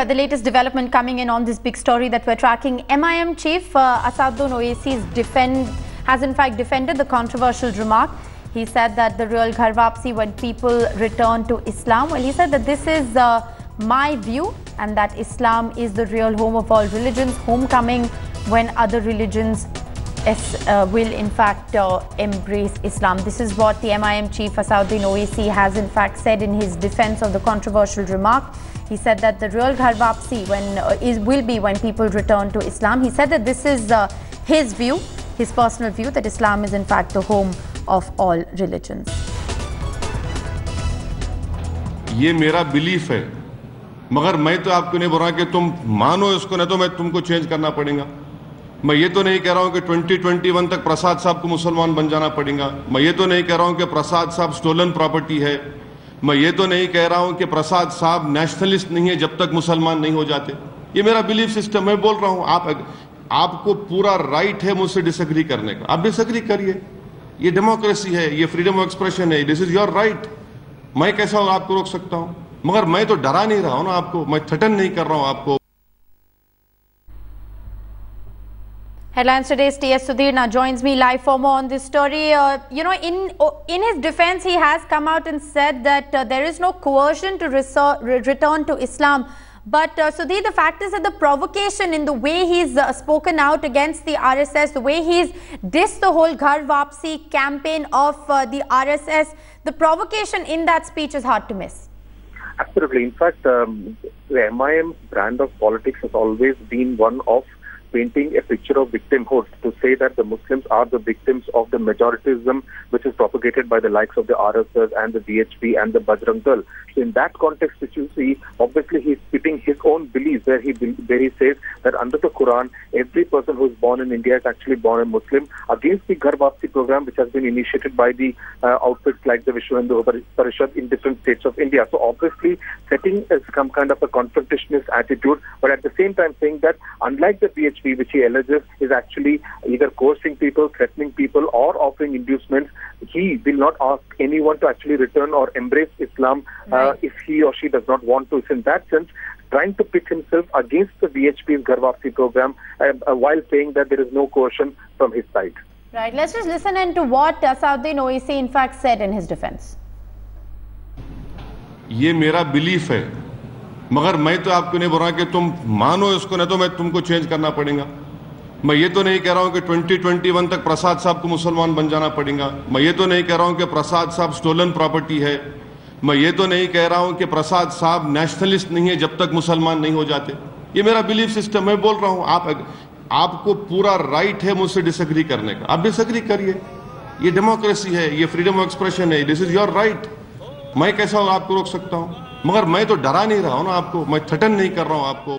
the latest development coming in on this big story that we're tracking. MIM chief Asaduddin Owaisi has in fact defended the controversial remark. He said that the real ghar wapsi when people return to Islam. Well, he said that this is my view and that Islam is the real home of all religions, homecoming when other religions will in fact embrace Islam. This is what the MIM chief Asaduddin Owaisi has in fact said in his defense of the controversial remark. He said that the real ghar wapsi will be when people return to Islam. He said that this is his view, his personal view, that Islam is in fact the home of all religions. ये मेरा belief है, मगर मैं तो आपको नहीं बोल रहा कि तुम मानो इसको, नहीं तो मैं तुमको चेंज करना पड़ेगा। मैं ये तो नहीं कह रहा हूं कि 2021 तक प्रसाद साहब को मुसलमान बन जाना पड़ेगा। मैं ये तो नहीं कह रहा हूं कि प्रसाद साहब स्टोलन प्रॉपर्टी है। मैं ये तो नहीं कह रहा हूं कि प्रसाद साहब नेशनलिस्ट नहीं है जब तक मुसलमान नहीं हो जाते। ये मेरा बिलीफ सिस्टम है, बोल रहा हूं। आपको पूरा राइट है मुझसे डिसएग्री करने का, आप डिसएग्री करिए। ये डेमोक्रेसी है, ये फ्रीडम ऑफ एक्सप्रेशन है, दिस इज योर राइट। मैं कैसा आपको रोक सकता हूं? मगर मैं तो डरा नहीं रहा हूं ना आपको, मैं थ्रेटन नहीं कर रहा हूं आपको। Headlines today's T.S. Sudhir now joins me live for more on this story. In his defense, he has come out and said that there is no coercion to return to Islam. But Sudhir, the fact is that the provocation in the way he's spoken out against the RSS, the way he's dissed the whole Ghar Wapsi campaign of the RSS, the provocation in that speech is hard to miss. Absolutely. In fact, the MIM brand of politics has always been one of painting a picture of victimhood, to say that the Muslims are the victims of the majoritism which is propagated by the likes of the RSS and the VHP and the Bajrang Dal. So in that context, which you see, obviously he's spitting his own beliefs where he says that under the Quran, every person who is born in India is actually born a Muslim, against the Ghar Wapsi program which has been initiated by the outfits like the Vishwa Hindu Parishad in different states of India. So obviously setting some kind of a confrontationist attitude, but at the same time saying that unlike the VHP, which he alleges is actually either coercing people, threatening people, or offering inducements, he will not ask anyone to actually return or embrace Islam if he or she does not want to. So in that sense, trying to pitch himself against the VHP's Ghar Wapsi program while saying that there is no coercion from his side. Right. Let's just listen into what Asaduddin Owaisi in fact said in his defense. ये मेरा belief है, मगर मैं तो आपको नहीं बोल रहा कि तुम मानो इसको, नहीं तो मैं तुमको चेंज करना पड़ेगा। मैं ये तो नहीं कह रहा हूं कि 2021 तक प्रसाद साहब को मुसलमान बन जाना पड़ेगा। मैं ये तो नहीं कह रहा हूं कि प्रसाद साहब स्टोलन प्रॉपर्टी है। मैं ये तो नहीं कह रहा हूं कि प्रसाद साहब नेशनलिस्ट नहीं है जब तक मुसलमान नहीं हो जाते। ये मेरा बिलीफ सिस्टम है, बोल रहा हूं। आपको पूरा राइट है मुझसे डिसएग्री करने का, आप डिसएग्री करिए। ये डेमोक्रेसी है, ये फ्रीडम ऑफ एक्सप्रेशन है, दिस इज योर राइट। मैं कैसा आपको रोक सकता हूं? मगर मैं तो डरा नहीं रहा हूं ना आपको, मैं थ्रेटन नहीं कर रहा हूं आपको।